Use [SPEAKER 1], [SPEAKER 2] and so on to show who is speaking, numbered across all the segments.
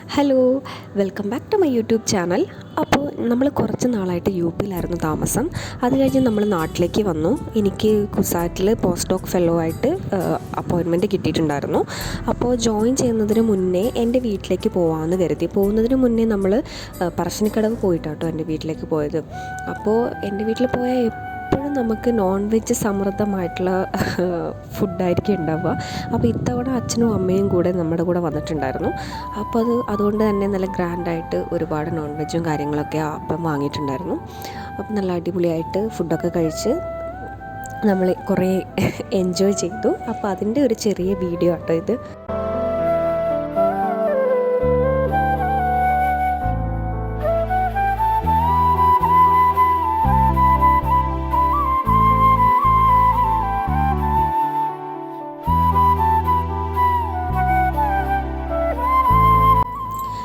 [SPEAKER 1] Hello, welcome back to my YouTube channel. അപ്പോൾ നമ്മൾ കുറച്ച് നാളായിട്ട് യു പിയിലായിരുന്നു താമസം. അത് കഴിഞ്ഞ് നമ്മൾ നാട്ടിലേക്ക് വന്നു. എനിക്ക് കുസാറ്റിൽ പോസ്റ്റ് ഡോക് ഫെല്ലോ ആയിട്ട് അപ്പോയിൻമെൻറ്റ് കിട്ടിയിട്ടുണ്ടായിരുന്നു. അപ്പോൾ ജോയിൻ ചെയ്യുന്നതിന് മുന്നേ എൻ്റെ വീട്ടിലേക്ക് പോകാമെന്ന് കരുതി. പോകുന്നതിന് മുന്നേ നമ്മൾ പറശ്ശിനിക്കടവ് പോയിട്ടാട്ടോ എൻ്റെ വീട്ടിലേക്ക് പോയത്. അപ്പോൾ എൻ്റെ വീട്ടിൽ പോയാൽ എപ്പോഴും നമുക്ക് നോൺ വെജ് സമൃദ്ധമായിട്ടുള്ള ഫുഡായിരിക്കും ഉണ്ടാവുക. അപ്പോൾ ഇത്തവണ അച്ഛനും അമ്മയും കൂടെ നമ്മുടെ കൂടെ വന്നിട്ടുണ്ടായിരുന്നു. അപ്പോൾ അതുകൊണ്ട് തന്നെ നല്ല ഗ്രാൻഡായിട്ട് ഒരുപാട് നോൺ വെജും കാര്യങ്ങളൊക്കെ അപ്പം വാങ്ങിയിട്ടുണ്ടായിരുന്നു. അപ്പം നല്ല അടിപൊളിയായിട്ട് ഫുഡൊക്കെ കഴിച്ച് നമ്മൾ കുറേ എൻജോയ് ചെയ്തു. അപ്പോൾ അതിൻ്റെ ഒരു ചെറിയ വീഡിയോ ആട്ടോ ഇത്.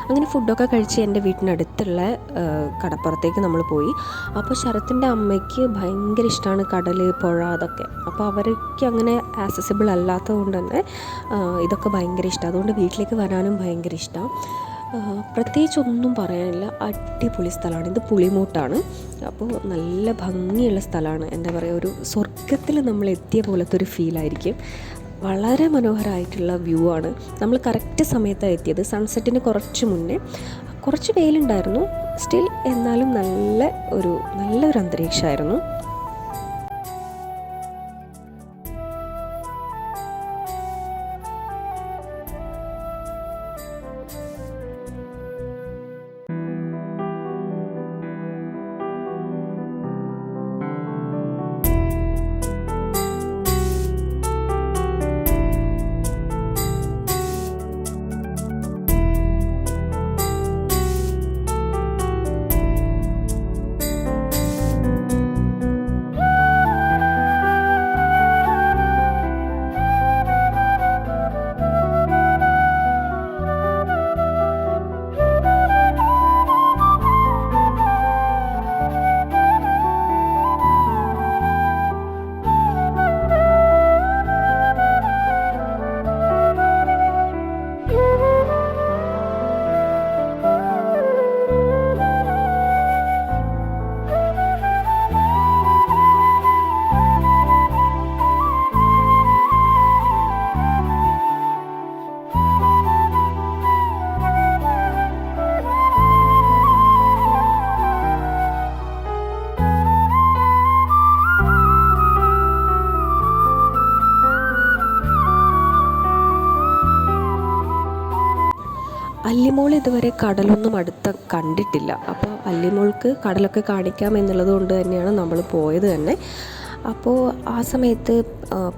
[SPEAKER 1] അങ്ങനെ ഫുഡൊക്കെ കഴിച്ച് എൻ്റെ വീട്ടിനടുത്തുള്ള കടപ്പുറത്തേക്ക് നമ്മൾ പോയി. അപ്പോൾ ശരത്തിൻ്റെ അമ്മയ്ക്ക് ഭയങ്കര ഇഷ്ടമാണ് കടൽ, പുഴ, അതൊക്കെ. അപ്പോൾ അവർക്ക് അങ്ങനെ ആക്സസിബിൾ അല്ലാത്തത് കൊണ്ട് തന്നെ ഇതൊക്കെ ഭയങ്കര ഇഷ്ടമാണ്. അതുകൊണ്ട് വീട്ടിലേക്ക് വരാനും ഭയങ്കര ഇഷ്ടമാണ്. പ്രത്യേകിച്ചൊന്നും പറയാനില്ല, അടിപൊളി സ്ഥലമാണ്. ഇത് പുളിമൂട്ടാണ്. അപ്പോൾ നല്ല ഭംഗിയുള്ള സ്ഥലമാണ്. എന്താ പറയുക, ഒരു സ്വർഗത്തിൽ നമ്മൾ എത്തിയ പോലത്തെ ഒരു ഫീലായിരിക്കും. വളരെ മനോഹരമായിട്ടുള്ള വ്യൂ ആണ്. നമ്മൾ കറക്റ്റ് സമയത്താണ് എത്തിയത്, സൺസെറ്റിന് കുറച്ച് മുന്നേ. കുറച്ച് വെയിലുണ്ടായിരുന്നു സ്റ്റിൽ, എന്നാലും നല്ലൊരു അന്തരീക്ഷമായിരുന്നു. അല്ലിമോൾ ഇതുവരെ കടലൊന്നും കണ്ടിട്ടില്ല. അപ്പോൾ അല്ലിമോൾക്ക് കടലൊക്കെ കാണിക്കാം എന്നുള്ളത് കൊണ്ട് തന്നെയാണ് നമ്മൾ പോയത് തന്നെ. അപ്പോൾ ആ സമയത്ത്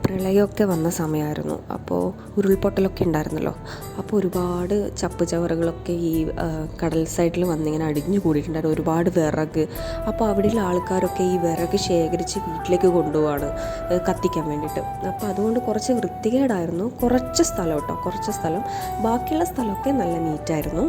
[SPEAKER 1] പ്രളയമൊക്കെ വന്ന സമയമായിരുന്നു. അപ്പോൾ ഉരുൾപൊട്ടലൊക്കെ ഉണ്ടായിരുന്നല്ലോ. അപ്പോൾ ഒരുപാട് ചപ്പ് ചവറുകളൊക്കെ ഈ കടൽ സൈഡിൽ വന്നിങ്ങനെ അടിഞ്ഞു കൂടിയിട്ടുണ്ടായിരുന്നു. ഒരുപാട് വിറക്. അപ്പോൾ അവിടെയുള്ള ആൾക്കാരൊക്കെ ഈ വിറക് ശേഖരിച്ച് വീട്ടിലേക്ക് കൊണ്ടുപോവാണ് കത്തിക്കാൻ വേണ്ടിയിട്ട്. അപ്പോൾ അതുകൊണ്ട് കുറച്ച് വൃത്തികേടായിരുന്നു. കുറച്ച് സ്ഥലം. ബാക്കിയുള്ള സ്ഥലമൊക്കെ നല്ല നീറ്റായിരുന്നു.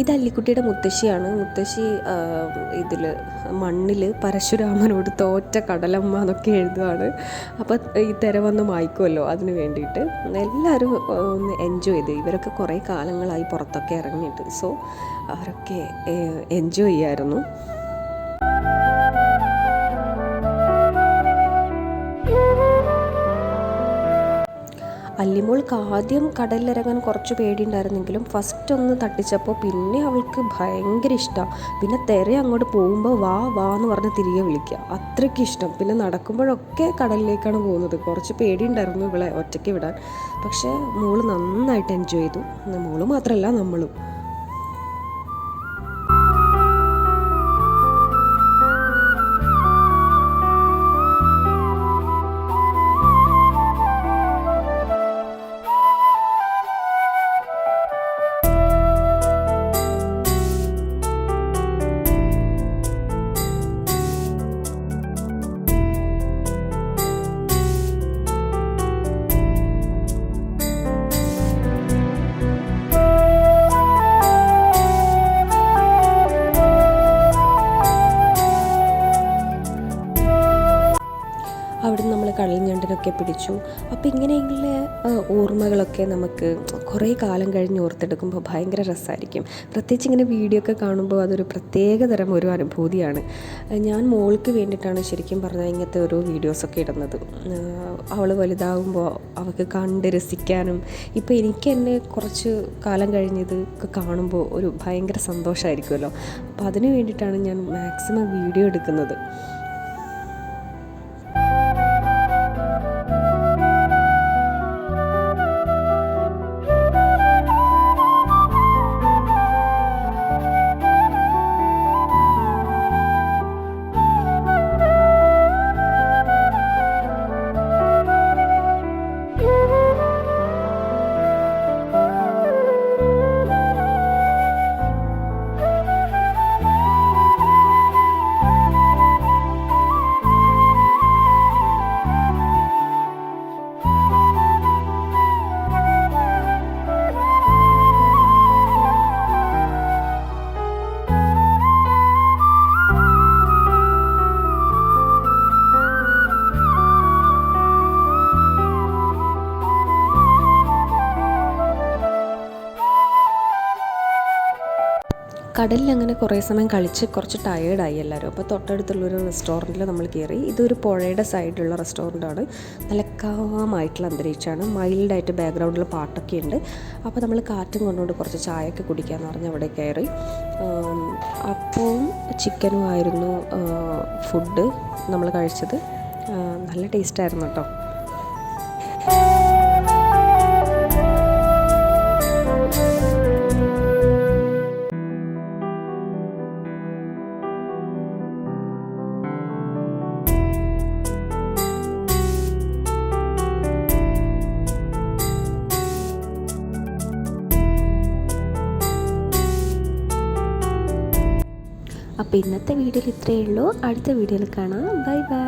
[SPEAKER 1] ഇത് അല്ലിക്കുട്ടിയുടെ മുത്തശ്ശിയാണ്. മുത്തശ്ശി ഇതിൽ മണ്ണിൽ പരശുരാമനോട് തോറ്റ കടലമ്മ എന്നൊക്കെ എഴുതുകയാണ്. അപ്പോൾ ഈ തിര വന്ന് മായ്ക്കുമല്ലോ, അതിന് വേണ്ടിയിട്ട് എല്ലാവരും ഒന്ന് എൻജോയ് ചെയ്ത്. ഇവരൊക്കെ കുറേ കാലങ്ങളായി പുറത്തൊക്കെ ഇറങ്ങിയിട്ട്, സോ അവരൊക്കെ എൻജോയ് ചെയ്യായിരുന്നു. അല്ലിമോൾക്ക് ആദ്യം കടലിലിറങ്ങാൻ കുറച്ച് പേടിയുണ്ടായിരുന്നെങ്കിലും ഫസ്റ്റ് ഒന്ന് തട്ടിച്ചപ്പോൾ പിന്നെ അവൾക്ക് ഭയങ്കര ഇഷ്ടമാണ്. പിന്നെ തിര അങ്ങോട്ട് പോകുമ്പോൾ വാ എന്ന് പറഞ്ഞ് തിരികെ വിളിക്കുക, അത്രയ്ക്ക് ഇഷ്ടം. പിന്നെ നടക്കുമ്പോഴൊക്കെ കടലിലേക്കാണ് പോകുന്നത്. കുറച്ച് പേടിയുണ്ടായിരുന്നു ഇവളെ ഒറ്റയ്ക്ക് വിടാൻ. പക്ഷേ മോള് നന്നായിട്ട് എൻജോയ് ചെയ്തു. മോള് മാത്രമല്ല, നമ്മളും. അവിടെ നമ്മൾ കടൽ ഞണ്ടിനൊക്കെ പിടിച്ചു. അപ്പോൾ ഇങ്ങനെയുള്ള ഓർമ്മകളൊക്കെ നമുക്ക് കുറേ കാലം കഴിഞ്ഞ് ഓർത്തെടുക്കുമ്പോൾ ഭയങ്കര രസമായിരിക്കും. പ്രത്യേകിച്ച് ഇങ്ങനെ വീഡിയോ ഒക്കെ കാണുമ്പോൾ അതൊരു പ്രത്യേക തരം ഒരു അനുഭൂതിയാണ്. ഞാൻ മോൾക്ക് വേണ്ടിയിട്ടാണ് ശരിക്കും പറഞ്ഞാൽ ഇങ്ങനത്തെ ഓരോ വീഡിയോസൊക്കെ ഇടുന്നത്. അവൾ വലുതാകുമ്പോൾ അവൾക്ക് കണ്ട് രസിക്കാനും. ഇപ്പോൾ എനിക്ക് തന്നെ കുറച്ച് കാലം കഴിഞ്ഞത് കാണുമ്പോൾ ഒരു ഭയങ്കര സന്തോഷമായിരിക്കുമല്ലോ. അപ്പോൾ അതിന് വേണ്ടിയിട്ടാണ് ഞാൻ മാക്സിമം വീഡിയോ എടുക്കുന്നത്. കടലിൽ അങ്ങനെ കുറേ സമയം കളിച്ച് കുറച്ച് ടയേർഡായി എല്ലാവരും. അപ്പോൾ തൊട്ടടുത്തുള്ളൊരു റെസ്റ്റോറൻറ്റിൽ നമ്മൾ കയറി. ഇതൊരു പുഴയുടെ സൈഡിലുള്ള റെസ്റ്റോറൻറ്റാണ്. നല്ല കാമായിട്ടുള്ള അന്തരീക്ഷമാണ്. മൈൽഡായിട്ട് ബാക്ക്ഗ്രൗണ്ടിൽ പാട്ടൊക്കെ ഉണ്ട്. അപ്പോൾ നമ്മൾ കാറ്റും കൊണ്ടുകൊണ്ട് കുറച്ച് ചായയൊക്കെ കുടിക്കാമെന്ന് പറഞ്ഞ് അവിടെ കയറി. അപ്പോൾ ചിക്കനും ആയിരുന്നു ഫുഡ് നമ്മൾ കഴിച്ചത്. നല്ല ടേസ്റ്റായിരുന്നു കേട്ടോ. അപ്പോൾ ഇന്നത്തെ വീഡിയോയിൽ ഇത്രയേ ഉള്ളൂ. അടുത്ത വീഡിയോയിൽ കാണാം. Bye bye.